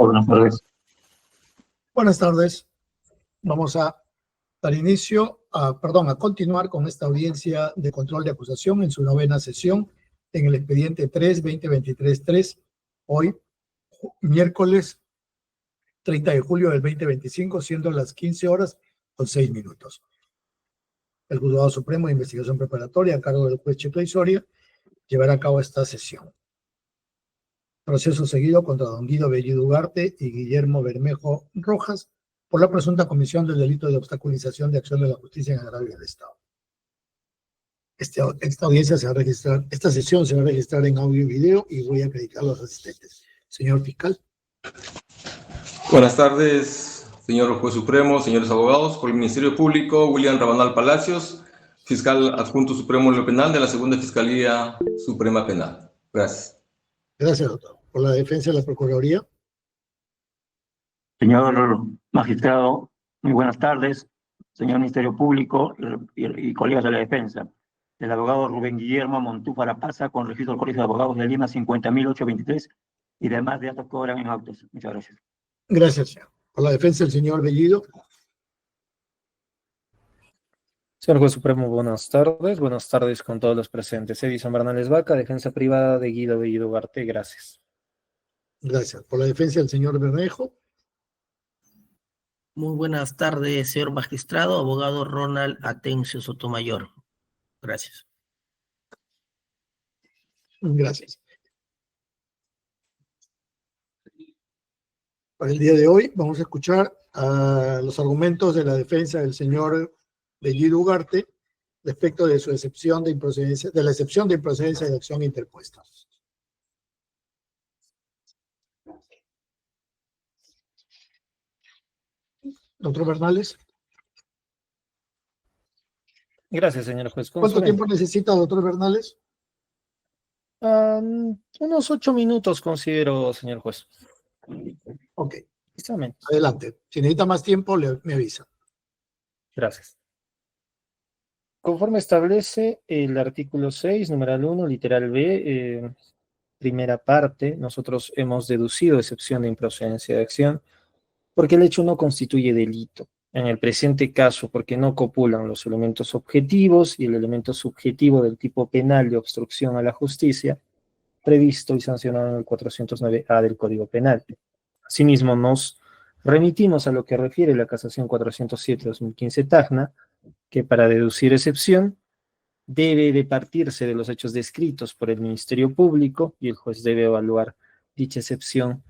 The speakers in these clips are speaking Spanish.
buenas tardes. Buenas tardes. Vamos a dar inicio, a continuar con esta audiencia de control de acusación en su novena sesión en el expediente 3-2023-3, hoy, miércoles 30 de julio del 2025, siendo las 15:06. El Juzgado Supremo de Investigación Preparatoria, a cargo del juez Checla Soria, llevará a cabo esta sesión. Proceso seguido contra don Guido Bellido Ugarte y Guillermo Bermejo Rojas por la presunta comisión del delito de obstaculización de acción de la justicia en agravio del Estado. Esta audiencia se va a registrar, esta sesión se va a registrar en audio y video y voy a acreditar a los asistentes. Señor fiscal. Buenas tardes, señor juez supremo, señores abogados. Por el Ministerio Público, William Rabanal Palacios, fiscal adjunto supremo en lo penal de la Segunda Fiscalía Suprema Penal. Gracias. Gracias, doctor. Por la defensa de la Procuraduría. Señor magistrado, muy buenas tardes. Señor Ministerio Público y colegas de la defensa. El abogado Rubén Guillermo Montúfar Rapaza, con registro del Colegio de Abogados de Lima 50.823 y demás de datos que obran en autos. Muchas gracias. Gracias, señor. Por la defensa del señor Bellido. Señor Juez Supremo, buenas tardes. Buenas tardes con todos los presentes. Edison Bernales Vaca, defensa privada de Guido Bellido Ugarte. Gracias. Gracias. Por la defensa del señor Bermejo. Muy buenas tardes, señor magistrado, abogado Ronald Atencio Sotomayor. Gracias. Gracias. Para el día de hoy vamos a escuchar los argumentos de la defensa del señor Bellido Ugarte respecto de su excepción de improcedencia, de la excepción de improcedencia de acción interpuesta. Doctor Bernales. Gracias, señor juez. ¿Cuánto tiempo necesita, doctor Bernales? Unos 8 minutos considero, señor juez. Ok. Precisamente. Adelante. Si necesita más tiempo, me avisa. Gracias. Conforme establece el artículo 6, numeral 1, literal B, primera parte, nosotros hemos deducido excepción de improcedencia de acción porque el hecho no constituye delito. En el presente caso, porque no copulan los elementos objetivos y el elemento subjetivo del tipo penal de obstrucción a la justicia, previsto y sancionado en el 409A del Código Penal. Asimismo, nos remitimos a lo que refiere la casación 407-2015 Tacna, que para deducir excepción debe de partirse de los hechos descritos por el Ministerio Público y el juez debe evaluar dicha excepción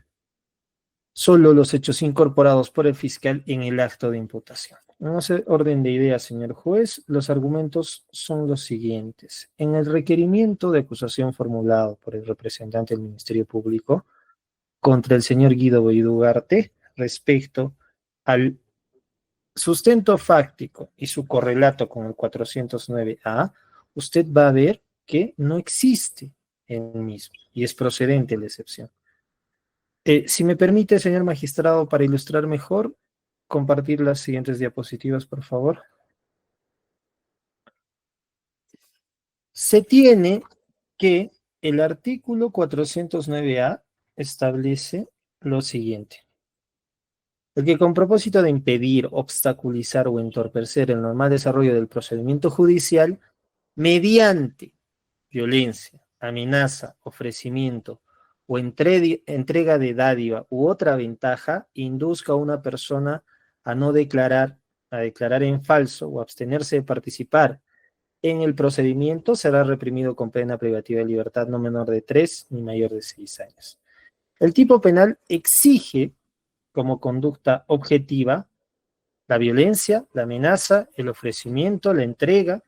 solo los hechos incorporados por el fiscal en el acto de imputación. En ese orden de ideas, señor juez, los argumentos son los siguientes. En el requerimiento de acusación formulado por el representante del Ministerio Público contra el señor Guido Bellido Ugarte respecto al sustento fáctico y su correlato con el 409A, usted va a ver que no existe el mismo y es procedente la excepción. Si me permite, señor magistrado, para ilustrar mejor, compartir las siguientes diapositivas, por favor. Se tiene que el artículo 409A establece lo siguiente. El que con propósito de impedir, obstaculizar o entorpecer el normal desarrollo del procedimiento judicial, mediante violencia, amenaza, ofrecimiento o entrega de dádiva u otra ventaja, induzca a una persona a no declarar, a declarar en falso o abstenerse de participar en el procedimiento, será reprimido con pena privativa de libertad no menor de 3 ni mayor de 6 años. El tipo penal exige como conducta objetiva la violencia, la amenaza, el ofrecimiento, la entrega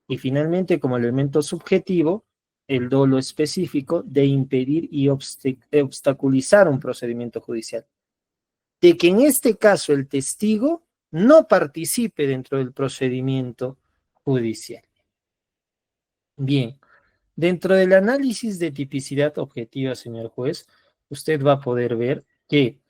y finalmente como elemento subjetivo el dolo específico de impedir y obstaculizar un procedimiento judicial. De que en este caso el testigo no participe dentro del procedimiento judicial. Bien, dentro del análisis de tipicidad objetiva, señor juez, usted va a poder ver que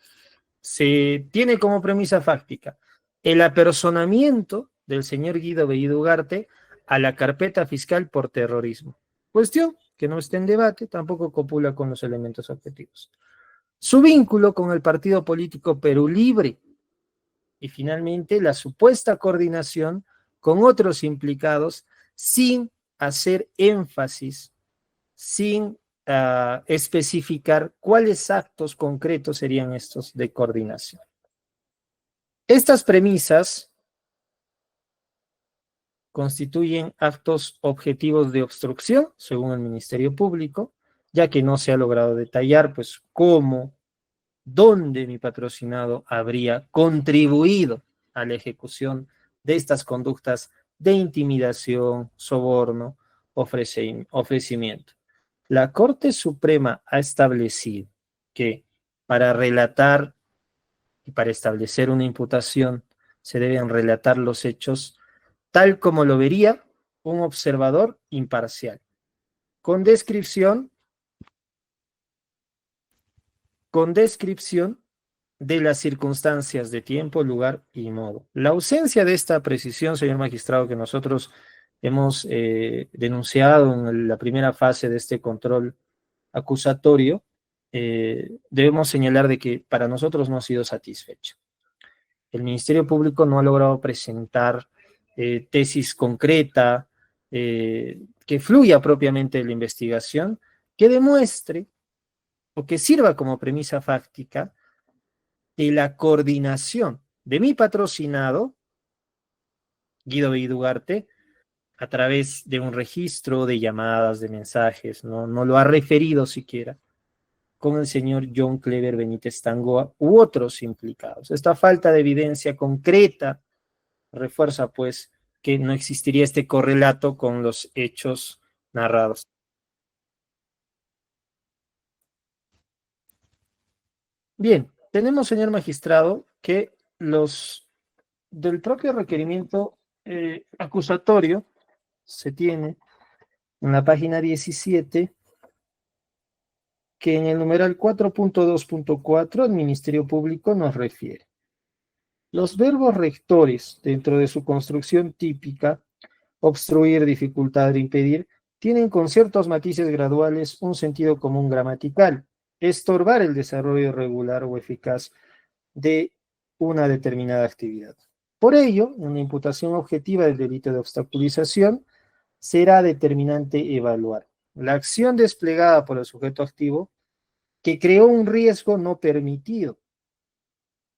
se tiene como premisa fáctica el apersonamiento del señor Guido Bellido Ugarte a la carpeta fiscal por terrorismo. Cuestión que no está en debate, tampoco copula con los elementos objetivos. su vínculo con el partido político Perú Libre y finalmente la supuesta coordinación con otros implicados sin hacer énfasis, sin especificar cuáles actos concretos serían estos de coordinación. Estas premisas constituyen actos objetivos de obstrucción, según el Ministerio Público, ya que no se ha logrado detallar, pues, cómo, dónde mi patrocinado habría contribuido a la ejecución de estas conductas de intimidación, soborno, ofrecimiento. La Corte Suprema ha establecido que para relatar y para establecer una imputación se deben relatar los hechos tal como lo vería un observador imparcial, con descripción de las circunstancias de tiempo, lugar y modo. La ausencia de esta precisión, señor magistrado, que nosotros hemos denunciado en la primera fase de este control acusatorio, debemos señalar de que para nosotros no ha sido satisfecho. El Ministerio Público no ha logrado presentar tesis concreta que fluya propiamente de la investigación, que demuestre o que sirva como premisa fáctica de la coordinación de mi patrocinado, Guido Bellido a través de un registro de llamadas, de mensajes, no lo ha referido siquiera, con el señor John Clever Benítez Tangoa u otros implicados. Esta falta de evidencia concreta refuerza, pues, que no existiría este correlato con los hechos narrados. Bien, tenemos, señor magistrado, que los del propio requerimiento acusatorio se tiene en la página 17 que en el numeral 4.2.4 el Ministerio Público nos refiere. Los verbos rectores, dentro de su construcción típica, obstruir, dificultar, impedir, tienen con ciertos matices graduales un sentido común gramatical, estorbar el desarrollo regular o eficaz de una determinada actividad. Por ello, en la imputación objetiva del delito de obstaculización, será determinante evaluar la acción desplegada por el sujeto activo que creó un riesgo no permitido.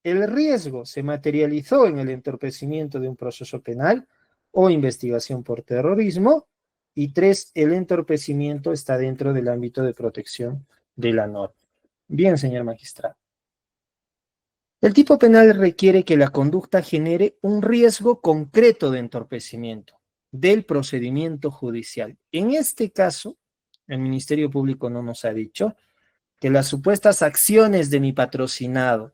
El riesgo se materializó en el entorpecimiento de un proceso penal o investigación por terrorismo. Y 3, el entorpecimiento está dentro del ámbito de protección de la norma. Bien, señor magistrado. El tipo penal requiere que la conducta genere un riesgo concreto de entorpecimiento del procedimiento judicial. En este caso, el Ministerio Público no nos ha dicho que las supuestas acciones de mi patrocinado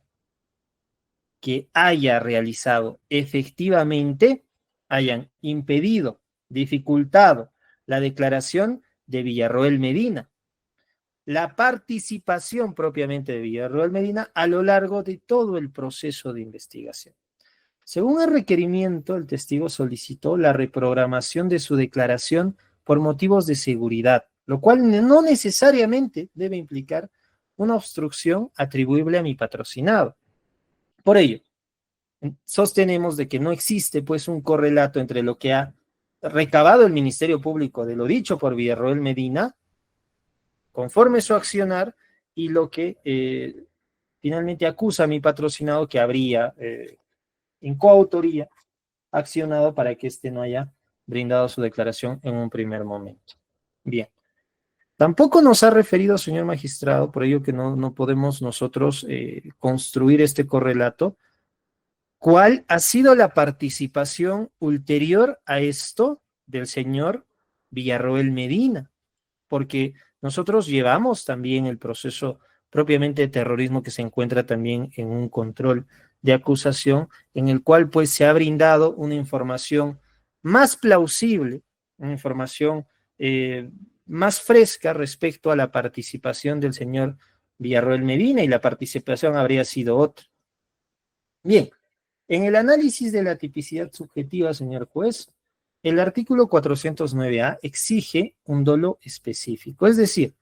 que haya realizado efectivamente hayan impedido, dificultado la declaración de Villarroel Medina, la participación propiamente de Villarroel Medina a lo largo de todo el proceso de investigación. Según el requerimiento, el testigo solicitó la reprogramación de su declaración por motivos de seguridad, lo cual no necesariamente debe implicar una obstrucción atribuible a mi patrocinado. Por ello, sostenemos de que no existe pues un correlato entre lo que ha recabado el Ministerio Público de lo dicho por Villarroel Medina, conforme su accionar, y lo que finalmente acusa a mi patrocinado que habría en coautoría accionado para que éste no haya brindado su declaración en un primer momento. Bien. Tampoco nos ha referido, señor magistrado, por ello que no podemos nosotros construir este correlato, ¿cuál ha sido la participación ulterior a esto del señor Villarroel Medina? Porque nosotros llevamos también el proceso propiamente de terrorismo que se encuentra también en un control de acusación, en el cual pues se ha brindado una información más plausible, una información más fresca respecto a la participación del señor Villarroel Medina, y la participación habría sido otra. Bien. En el análisis de la tipicidad subjetiva, señor juez, el artículo 409A exige un dolo específico, es decir,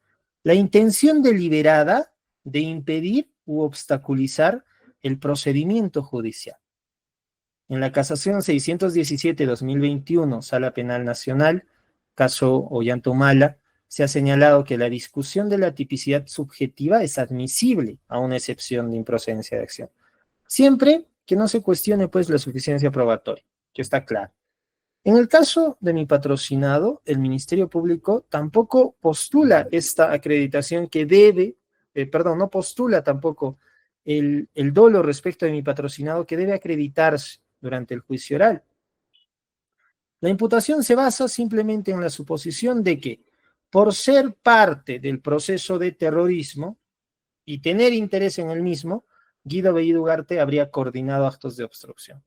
la intención deliberada de impedir u obstaculizar el procedimiento judicial. En la casación 617-2021, Sala Penal Nacional, caso Ollantumala, se ha señalado que la discusión de la tipicidad subjetiva es admisible a una excepción de improcedencia de acción, siempre que no se cuestione pues la suficiencia probatoria, que está claro. En el caso de mi patrocinado, el Ministerio Público tampoco postula esta acreditación que debe, no postula tampoco el dolo respecto de mi patrocinado que debe acreditarse durante el juicio oral. La imputación se basa simplemente en la suposición de que, por ser parte del proceso de terrorismo y tener interés en el mismo, Guido Bellido Ugarte habría coordinado actos de obstrucción.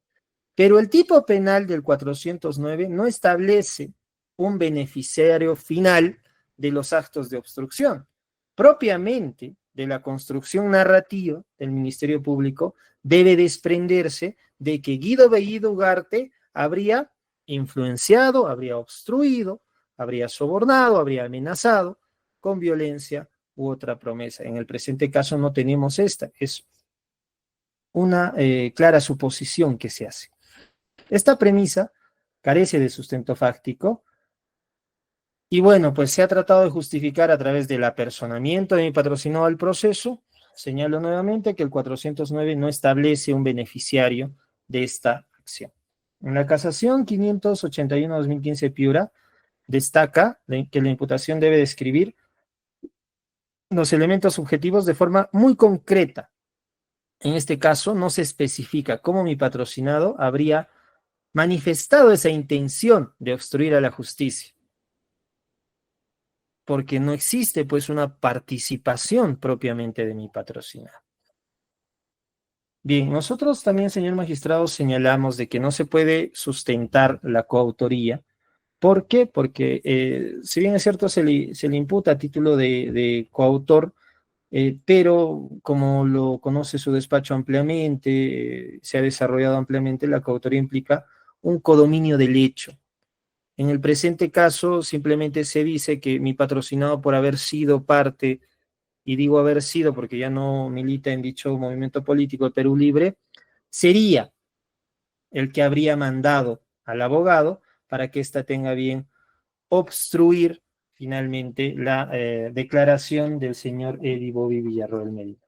Pero el tipo penal del 409 no establece un beneficiario final de los actos de obstrucción. Propiamente de la construcción narrativa del Ministerio Público debe desprenderse de que Guido Bellido Ugarte habría influenciado, habría obstruido, habría sobornado, habría amenazado con violencia u otra promesa. En el presente caso no tenemos esta, es una clara suposición que se hace. Esta premisa carece de sustento fáctico y bueno, pues se ha tratado de justificar a través del apersonamiento de mi patrocinado al proceso. Señalo nuevamente que el 409 no establece un beneficiario de esta acción. En la casación 581-2015 Piura destaca que la imputación debe describir los elementos subjetivos de forma muy concreta. En este caso no se especifica cómo mi patrocinado habría manifestado esa intención de obstruir a la justicia, porque no existe pues una participación propiamente de mi patrocinado. Bien, nosotros también, señor magistrado, señalamos de que no se puede sustentar la coautoría. ¿Por qué? Porque si bien es cierto se le imputa a título de coautor, pero como lo conoce su despacho ampliamente, se ha desarrollado ampliamente, la coautoría implica un codominio del hecho. En el presente caso simplemente se dice que mi patrocinado, por haber sido parte, y digo haber sido porque ya no milita en dicho movimiento político, el Perú Libre, sería el que habría mandado al abogado para que ésta tenga bien obstruir finalmente la declaración del señor Eddie Bobby Villarroel Medina.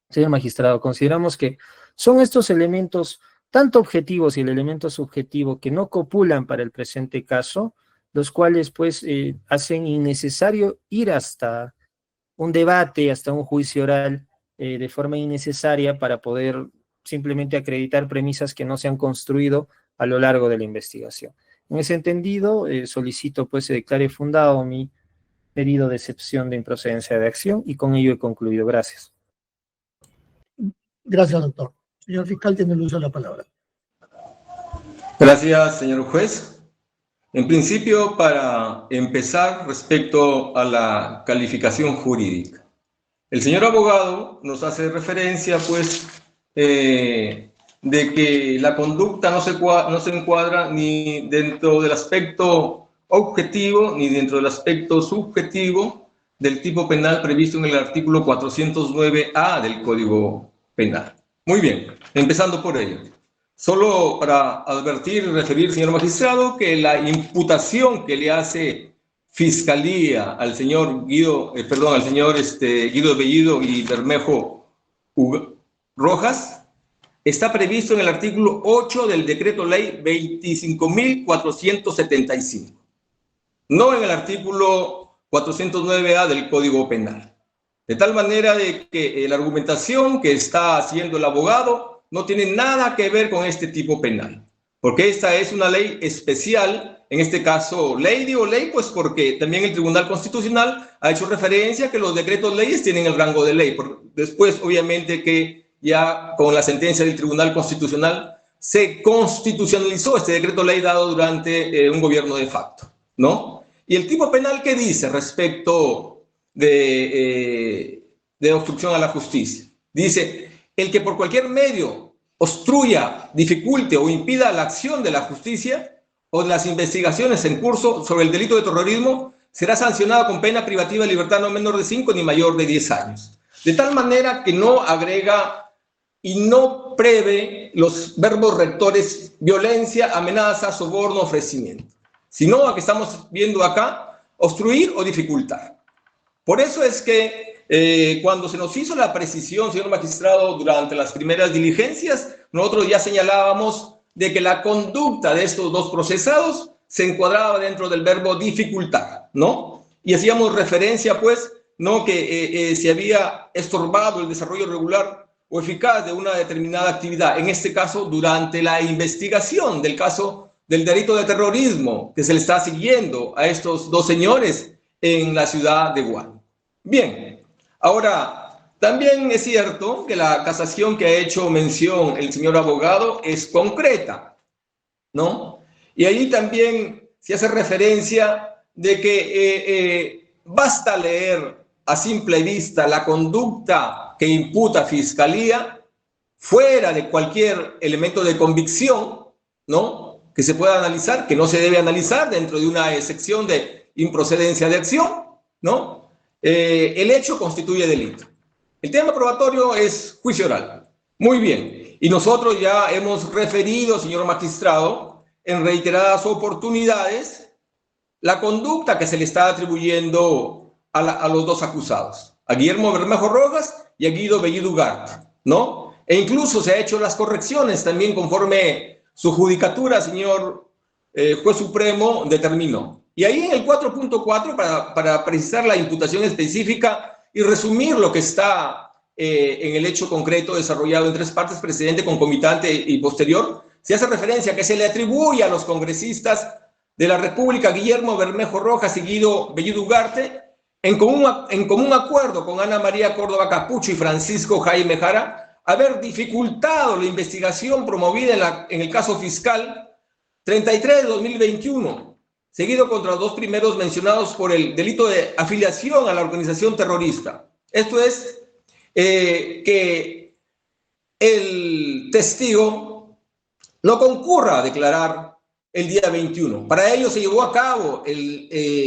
Señor magistrado, consideramos que son estos elementos, tanto objetivos y el elemento subjetivo, que no copulan para el presente caso, los cuales pues hacen innecesario ir hasta un debate, hasta un juicio oral de forma innecesaria para poder simplemente acreditar premisas que no se han construido a lo largo de la investigación. En ese entendido, solicito pues se declare fundado mi pedido de excepción de improcedencia de acción y con ello he concluido. Gracias. Gracias, doctor. Señor fiscal, tiene el uso de la palabra. Gracias, señor juez. En principio, para empezar respecto a la calificación jurídica. El señor abogado nos hace referencia, pues, de que la conducta no se encuadra ni dentro del aspecto objetivo ni dentro del aspecto subjetivo del tipo penal previsto en el artículo 409A del Código Penal. Muy bien, empezando por ello. Solo para advertir y referir, señor magistrado, que la imputación que le hace Fiscalía al señor Guido, Guido Bellido y Bermejo Rojas está previsto en el artículo 8 del Decreto Ley 25.475, no en el artículo 409A del Código Penal. De tal manera de que la argumentación que está haciendo el abogado no tiene nada que ver con este tipo penal, porque esta es una ley especial, en este caso ley, digo ley, pues porque también el Tribunal Constitucional ha hecho referencia a que los decretos leyes tienen el rango de ley. Después, obviamente, que ya con la sentencia del Tribunal Constitucional se constitucionalizó este decreto ley dado durante un gobierno de facto, ¿no? Y el tipo penal, ¿qué dice respecto de obstrucción a la justicia? Dice: el que por cualquier medio obstruya, dificulte o impida la acción de la justicia o de las investigaciones en curso sobre el delito de terrorismo será sancionado con pena privativa de libertad no menor de 5 ni mayor de 10 años. de tal manera que no agrega y no prevé los verbos rectores violencia, amenaza, soborno, ofrecimiento, sino a que estamos viendo acá, obstruir o dificultar. Por eso es que cuando se nos hizo la precisión, señor magistrado, durante las primeras diligencias, nosotros ya señalábamos de que la conducta de estos dos procesados se encuadraba dentro del verbo dificultar, ¿no? Y hacíamos referencia, pues, ¿no?, que se había estorbado el desarrollo regular o eficaz de una determinada actividad, en este caso durante la investigación del caso del delito de terrorismo que se le está siguiendo a estos dos señores en la ciudad de Huánuco. Bien, ahora, también es cierto que la casación que ha hecho mención el señor abogado es concreta, ¿no? Y ahí también se hace referencia de que basta leer a simple vista la conducta que imputa Fiscalía, fuera de cualquier elemento de convicción, ¿no?, que se pueda analizar, que no se debe analizar dentro de una excepción de improcedencia de acción, ¿no? El hecho constituye delito. El tema probatorio es juicio oral. Muy bien. Y nosotros ya hemos referido, señor magistrado, en reiteradas oportunidades, la conducta que se le está atribuyendo a los dos acusados, a Guillermo Bermejo Rojas y a Guido Bellido Ugarte, ¿no? E incluso se ha hecho las correcciones también conforme su judicatura, señor juez supremo, determinó. Y ahí en el 4.4, para precisar la imputación específica y resumir lo que está en el hecho concreto desarrollado en tres partes, precedente, concomitante y posterior, se hace referencia a que se le atribuye a los congresistas de la República Guillermo Bermejo Rojas y Guido Bellido Ugarte, en común acuerdo con Ana María Córdoba Capucho y Francisco Jaime Jara, haber dificultado la investigación promovida en el caso fiscal 33 de 2021, seguido contra los dos primeros mencionados por el delito de afiliación a la organización terrorista. Esto es que el testigo no concurra a declarar el día 21. Para ello se llevó a cabo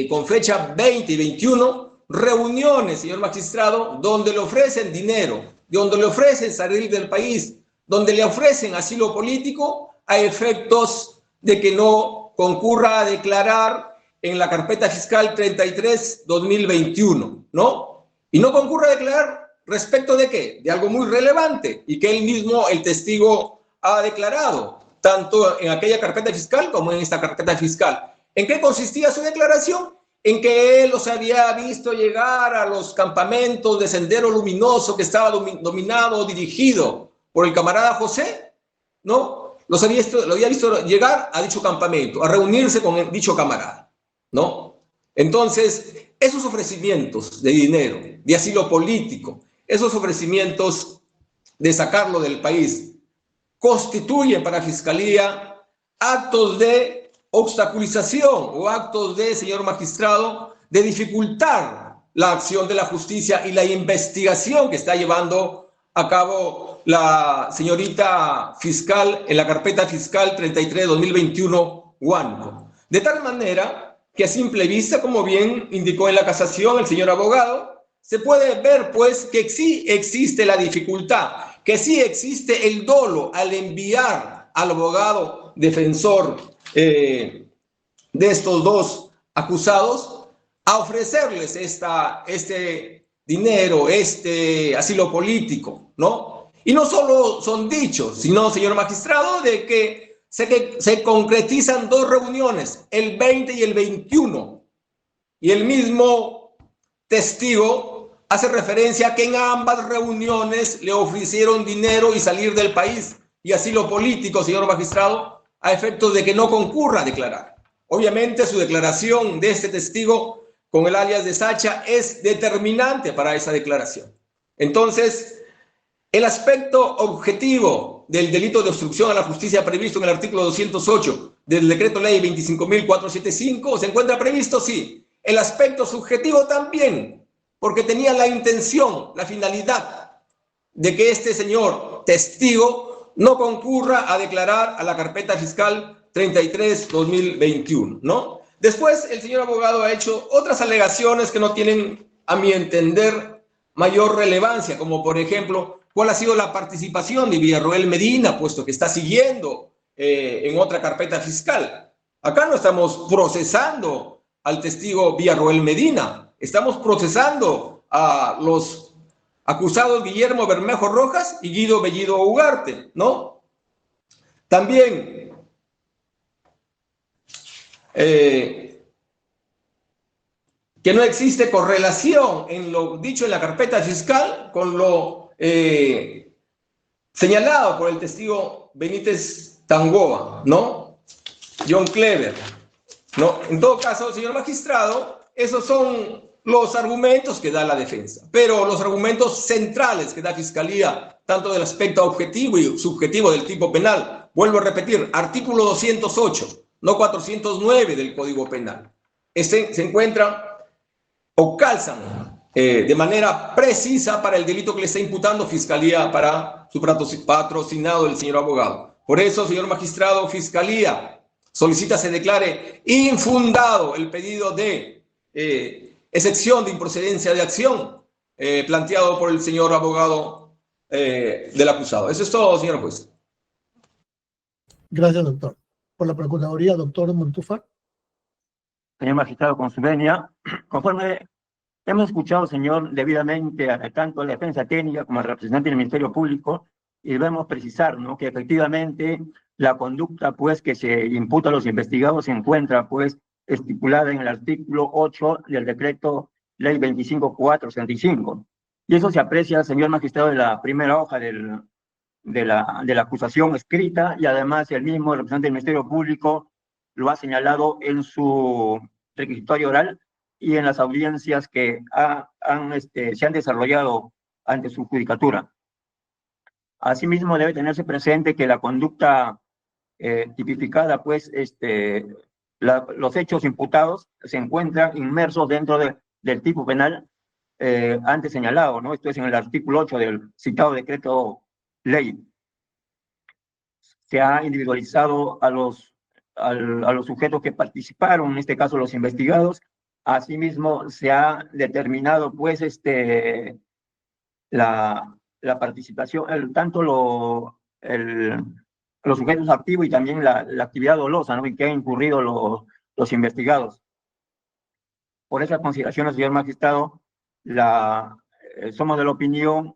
con fecha 20 y 21 reuniones, señor magistrado, donde le ofrecen dinero, donde le ofrecen salir del país, donde le ofrecen asilo político a efectos de que no concurra a declarar en la carpeta fiscal 33-2021, ¿no? Y no concurra a declarar respecto de qué, de algo muy relevante y que él mismo, el testigo, ha declarado, tanto en aquella carpeta fiscal como en esta carpeta fiscal. ¿En qué consistía su declaración? En que él los había visto llegar a los campamentos de Sendero Luminoso que estaba dominado, dirigido por el camarada José, ¿no? Lo había visto llegar a dicho campamento, a reunirse con dicho camarada, ¿no? Entonces, esos ofrecimientos de dinero, de asilo político, esos ofrecimientos de sacarlo del país, constituyen para Fiscalía actos de obstaculización o actos de, señor magistrado, de dificultar la acción de la justicia y la investigación que está llevando a cabo la señorita fiscal en la carpeta fiscal 33-2021 Huánuco. De tal manera que a simple vista, como bien indicó en la casación el señor abogado, se puede ver pues que sí existe la dificultad, que sí existe el dolo al enviar al abogado defensor de estos dos acusados a ofrecerles este dinero, este asilo político, ¿no? Y no solo son dichos, sino, señor magistrado, de que se concretizan dos reuniones, el 20 y el 21, y el mismo testigo hace referencia a que en ambas reuniones le ofrecieron dinero y salir del país y asilo político, señor magistrado, a efectos de que no concurra a declarar. Obviamente su declaración de este testigo con el alias de Sacha es determinante para esa declaración. Entonces, el aspecto objetivo del delito de obstrucción a la justicia previsto en el artículo 208 del decreto ley 25.475 se encuentra previsto, sí. El aspecto subjetivo también, porque tenía la intención, la finalidad de que este señor testigo no concurra a declarar a la carpeta fiscal 33-2021, ¿no? Después, el señor abogado ha hecho otras alegaciones que no tienen, a mi entender, mayor relevancia, como por ejemplo, cuál ha sido la participación de Villarroel Medina, puesto que está siguiendo en otra carpeta fiscal. Acá no estamos procesando al testigo Villarroel Medina, estamos procesando a los acusados Guillermo Bermejo Rojas y Guido Bellido Ugarte, ¿no? También que no existe correlación en lo dicho en la carpeta fiscal con lo señalado por el testigo Benítez Tangoa, ¿no? John Clever, ¿no? En todo caso, señor magistrado, esos son los argumentos que da la defensa, pero los argumentos centrales que da Fiscalía, tanto del aspecto objetivo y subjetivo del tipo penal, vuelvo a repetir, artículo 208, no 409 del Código Penal, se encuentran o calzan de manera precisa para el delito que le está imputando Fiscalía para su patrocinado, el señor abogado. Por eso, señor magistrado, Fiscalía solicita se declare infundado el pedido de excepción de improcedencia de acción planteado por el señor abogado del acusado. Eso es todo, señor juez. Gracias, doctor. Por la Procuraduría, doctor Montúfar. Señor magistrado, con su venia, conforme hemos escuchado, señor, debidamente tanto a la defensa técnica como al representante del Ministerio Público, y debemos precisar, ¿no?, que efectivamente la conducta, pues, que se imputa a los investigados se encuentra, pues, estipulada en el artículo 8 del decreto ley 25465. Y eso se aprecia, señor magistrado, de la primera hoja de la acusación escrita, y además el mismo representante del Ministerio Público lo ha señalado en su requisitorio oral y en las audiencias que se han desarrollado ante su judicatura. Asimismo, debe tenerse presente que la conducta tipificada, pues, los hechos imputados se encuentran inmersos dentro del tipo penal antes señalado, ¿no? Esto es en el artículo 8 del citado decreto ley. Se ha individualizado a los sujetos que participaron, en este caso los investigados. Asimismo, se ha determinado, pues, la participación, tanto los sujetos activos y también la actividad dolosa, ¿no?, en que han incurrido los investigados. Por esas consideraciones, señor magistrado, somos de la opinión,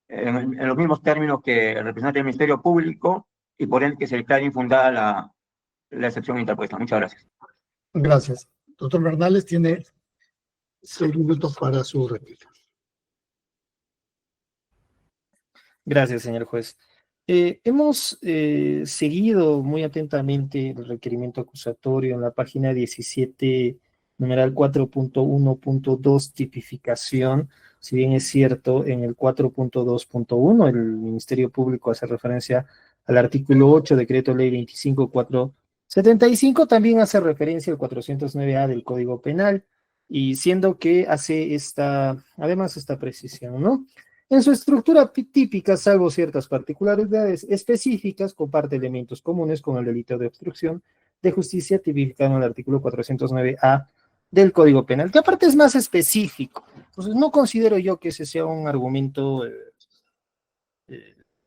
en los mismos términos que el representante del Ministerio Público, y por ende que se declare infundada la excepción interpuesta. Muchas gracias. Gracias. Doctor Bernales tiene 6 minutos para su réplica. Gracias, señor juez. Hemos seguido muy atentamente el requerimiento acusatorio en la página 17, numeral 4.1.2, tipificación. Si bien es cierto, en el 4.2.1 el Ministerio Público hace referencia al artículo 8, decreto ley 25.475, también hace referencia al 409A del Código Penal, y siendo que hace además esta precisión, ¿no? En su estructura típica, salvo ciertas particularidades específicas, comparte elementos comunes con el delito de obstrucción de justicia tipificado en el artículo 409A del Código Penal, que aparte es más específico. Entonces, no considero yo que ese sea un argumento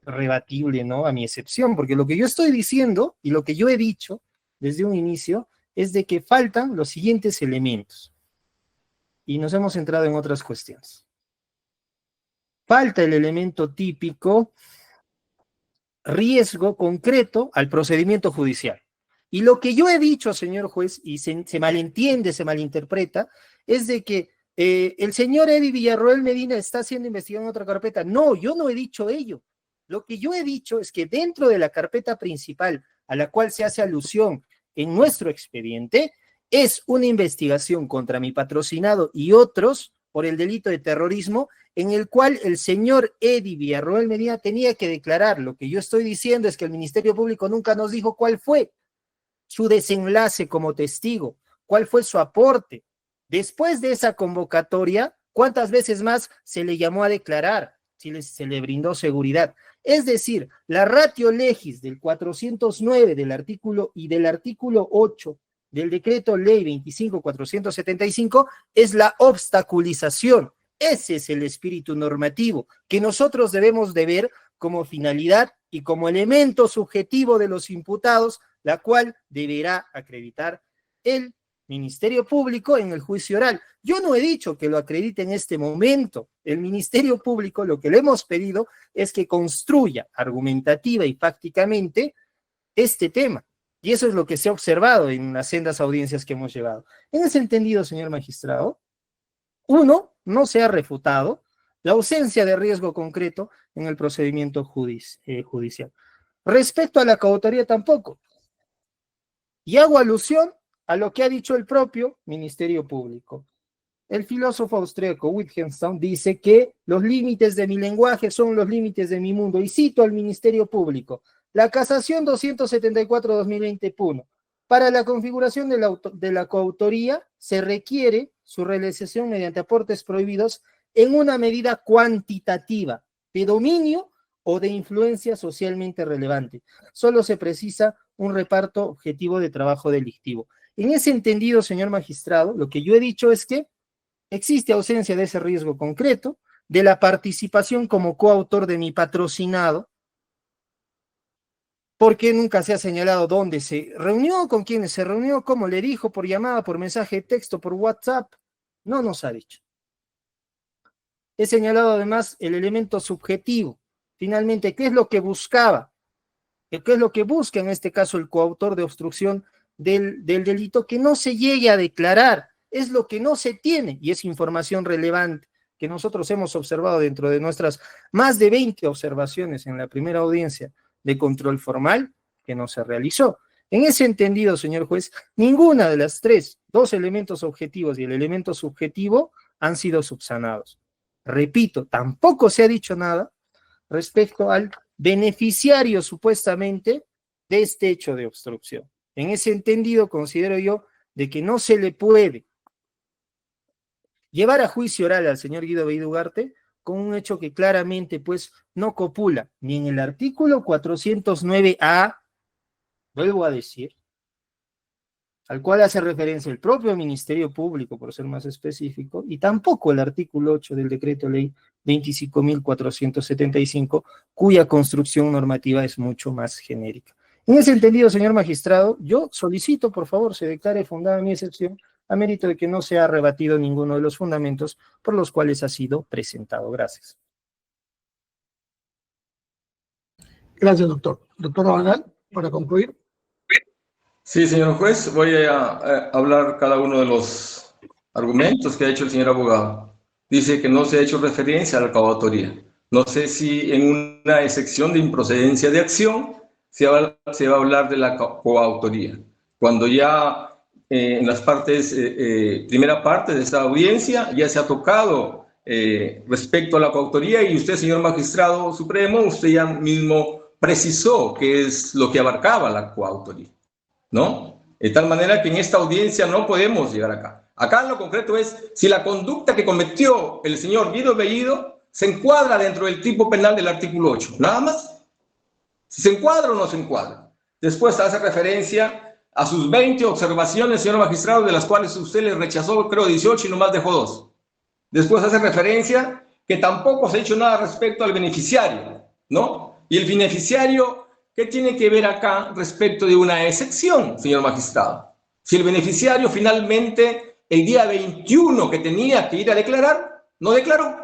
rebatible, ¿no?, a mi excepción, porque lo que yo estoy diciendo y lo que yo he dicho desde un inicio es de que faltan los siguientes elementos. Y nos hemos centrado en otras cuestiones. Falta el elemento típico, riesgo concreto al procedimiento judicial. Y lo que yo he dicho, señor juez, y se malentiende, se malinterpreta, es de que el señor Eddie Villarroel Medina está siendo investigado en otra carpeta. No, yo no he dicho ello. Lo que yo he dicho es que dentro de la carpeta principal a la cual se hace alusión en nuestro expediente, es una investigación contra mi patrocinado y otros por el delito de terrorismo, en el cual el señor Eddie Villarroel Medina tenía que declarar. Lo que yo estoy diciendo es que el Ministerio Público nunca nos dijo cuál fue su desenlace como testigo, cuál fue su aporte. Después de esa convocatoria, ¿cuántas veces más se le llamó a declarar? Si se le brindó seguridad. Es decir, la ratio legis del 409 del artículo y del artículo 8 del decreto ley 25.475 es la obstaculización, Ese es el espíritu normativo que nosotros debemos de ver como finalidad y como elemento subjetivo de los imputados, la cual deberá acreditar el Ministerio Público en el juicio oral. Yo no he dicho que lo acredite en este momento. El Ministerio Público, lo que le hemos pedido es que construya argumentativa y fácticamente este tema. Y eso es lo que se ha observado en las sendas audiencias que hemos llevado. En ese entendido, señor magistrado, uno, no se ha refutado la ausencia de riesgo concreto en el procedimiento judicial. Respecto a la coautoría tampoco. Y hago alusión a lo que ha dicho el propio Ministerio Público. El filósofo austríaco Wittgenstein dice que los límites de mi lenguaje son los límites de mi mundo. Y cito al Ministerio Público. La casación 274-2020 PUNO. Para la configuración de la coautoría se requiere su realización mediante aportes prohibidos en una medida cuantitativa, de dominio o de influencia socialmente relevante. Solo se precisa un reparto objetivo de trabajo delictivo. En ese entendido, señor magistrado, lo que yo he dicho es que existe ausencia de ese riesgo concreto, de la participación como coautor de mi patrocinado, porque nunca se ha señalado dónde se reunió, con quiénes se reunió, cómo le dijo, por llamada, por mensaje de texto, por WhatsApp. No nos ha dicho. He señalado además el elemento subjetivo. Finalmente, ¿qué es lo que buscaba? ¿Qué es lo que busca en este caso el coautor de obstrucción del delito? Que no se llegue a declarar. Es lo que no se tiene y es información relevante que nosotros hemos observado dentro de nuestras más de 20 observaciones en la primera audiencia de control formal que no se realizó. En ese entendido, señor juez, ninguna de las dos elementos objetivos y el elemento subjetivo han sido subsanados. Repito, tampoco se ha dicho nada respecto al beneficiario supuestamente de este hecho de obstrucción. En ese entendido, considero yo de que no se le puede llevar a juicio oral al señor Guido Bellido Ugarte con un hecho que claramente pues no copula ni en el artículo 409A, vuelvo a decir, al cual hace referencia el propio Ministerio Público, por ser más específico, y tampoco el artículo 8 del decreto ley 25.475, cuya construcción normativa es mucho más genérica. En ese entendido, señor magistrado, yo solicito, por favor, se declare fundada mi excepción a mérito de que no se ha rebatido ninguno de los fundamentos por los cuales ha sido presentado. Gracias. Gracias, doctor. Doctor Rabanal, para concluir. Sí, señor juez, voy a hablar cada uno de los argumentos que ha hecho el señor abogado. Dice que no se ha hecho referencia a la coautoría. No sé si en una excepción de improcedencia de acción se va a hablar de la coautoría. Cuando ya en las partes, primera parte de esta audiencia, ya se ha tocado respecto a la coautoría y usted, señor magistrado supremo, usted ya mismo precisó qué es lo que abarcaba la coautoría, ¿no? De tal manera que en esta audiencia no podemos llegar acá. Acá en lo concreto es si la conducta que cometió el señor Guido Bellido se encuadra dentro del tipo penal del artículo 8, nada más. Si se encuadra o no se encuadra. Después hace referencia a sus 20 observaciones, señor magistrado, de las cuales usted le rechazó, creo, 18 y nomás dejó 2. Después hace referencia que tampoco se ha hecho nada respecto al beneficiario, ¿no? Y el beneficiario, ¿qué tiene que ver acá respecto de una excepción, señor magistrado? Si el beneficiario finalmente, el día 21 que tenía que ir a declarar, no declaró.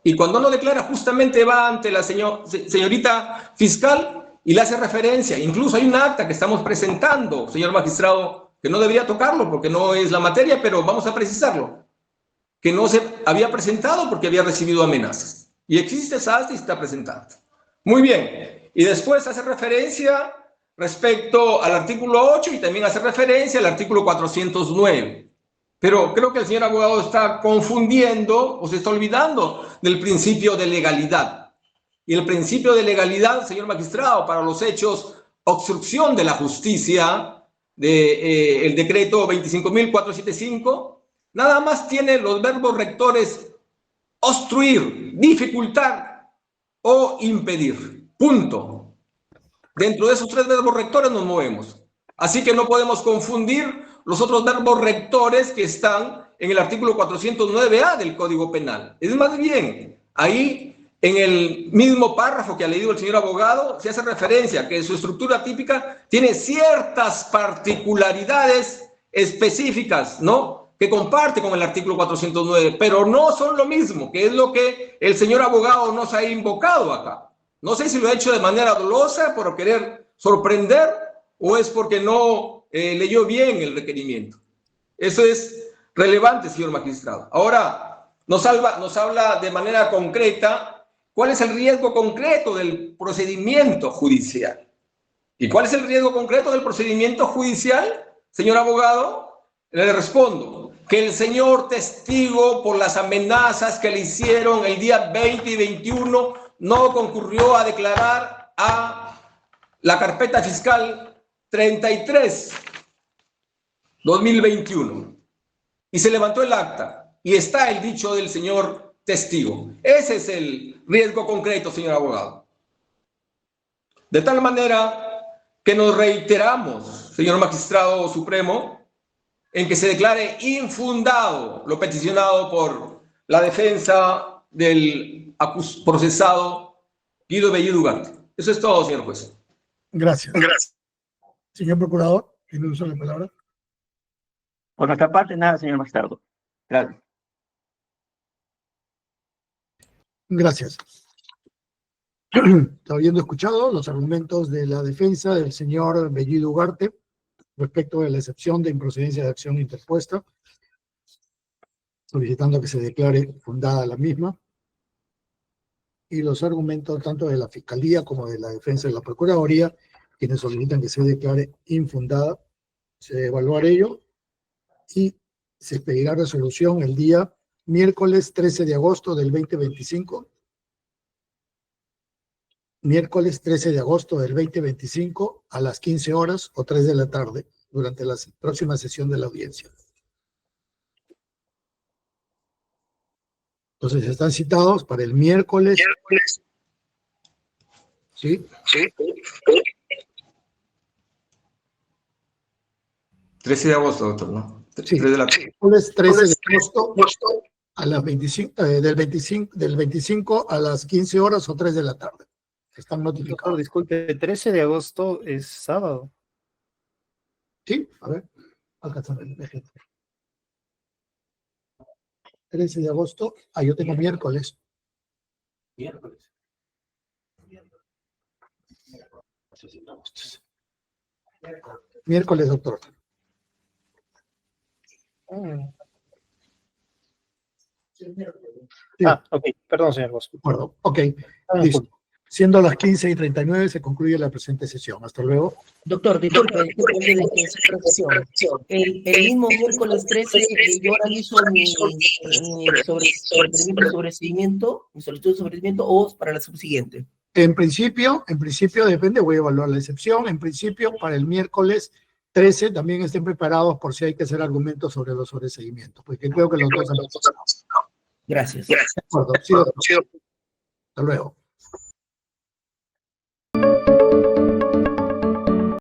Y cuando no declara, justamente va ante la señorita fiscal y le hace referencia. Incluso hay un acta que estamos presentando, señor magistrado, que no debería tocarlo porque no es la materia, pero vamos a precisarlo. Que no se había presentado porque había recibido amenazas. Y existe esa acta y está presentada. Muy bien. Y después hace referencia respecto al artículo 8 y también hace referencia al artículo 409. Pero creo que el señor abogado está confundiendo o se está olvidando del principio de legalidad. Y el principio de legalidad, señor magistrado, para los hechos obstrucción de la justicia, el decreto 25.475, nada más tiene los verbos rectores obstruir, dificultar o impedir. Punto. Dentro de esos 3 verbos rectores nos movemos. Así que no podemos confundir los otros verbos rectores que están en el artículo 409A del Código Penal. Es más bien, ahí en el mismo párrafo que ha leído el señor abogado, se hace referencia a que su estructura típica tiene ciertas particularidades específicas, ¿no?, que comparte con el artículo 409, pero no son lo mismo, que es lo que el señor abogado nos ha invocado acá. No sé si lo ha hecho de manera dolosa por querer sorprender o es porque no leyó bien el requerimiento. Eso es relevante, señor magistrado. Ahora, nos habla de manera concreta cuál es el riesgo concreto del procedimiento judicial. ¿Y cuál es el riesgo concreto del procedimiento judicial, señor abogado? Le respondo que el señor testigo, por las amenazas que le hicieron el día 20 y 21, no concurrió a declarar a la carpeta fiscal 33/2021 y se levantó el acta y está el dicho del señor testigo. Ese es el riesgo concreto, señor abogado. De tal manera que nos reiteramos, señor magistrado supremo, en que se declare infundado lo peticionado por la defensa del procesado Guido Bellido Ugarte. Eso es todo, señor juez. Gracias. Señor procurador, ¿tiene uso de la palabra? Por nuestra parte, nada, señor magistrado. Gracias. Gracias. Habiendo escuchado los argumentos de la defensa del señor Bellido Ugarte respecto de la excepción de improcedencia de acción interpuesta, solicitando que se declare fundada la misma, y los argumentos tanto de la Fiscalía como de la defensa de la Procuraduría, quienes solicitan que se declare infundada, se evaluará ello y se expedirá resolución el día miércoles 13 de agosto del 2025. Miércoles 13 de agosto del 2025 a las 15 horas o 3 de la tarde durante la próxima sesión de la audiencia. Entonces están citados para el miércoles. ¿Sí? Sí. 13 de agosto, doctor, ¿no? Sí. Miércoles 13 de agosto a las 25, del 25 a las 15 horas o 3 de la tarde. Están notificados. Disculpe, 13 de agosto es sábado. Sí, a ver, alcanzame el eje. 13 de agosto, yo tengo miércoles. Miércoles, doctor. Sí. Ok, perdón, señor Bosco. De acuerdo, ok, listo. Siendo las 15:39 se concluye la presente sesión. Hasta luego. Doctor, disculpe, el mismo miércoles 13, yo realizo mi sobreseimiento, mi solicitud de sobreseimiento o para la subsiguiente. En principio depende, voy a evaluar la excepción. En principio, para el miércoles 13 también estén preparados por si hay que hacer argumentos sobre los sobreseimientos, porque creo que los dos han... Gracias. De acuerdo, sí, doctor. Hasta luego.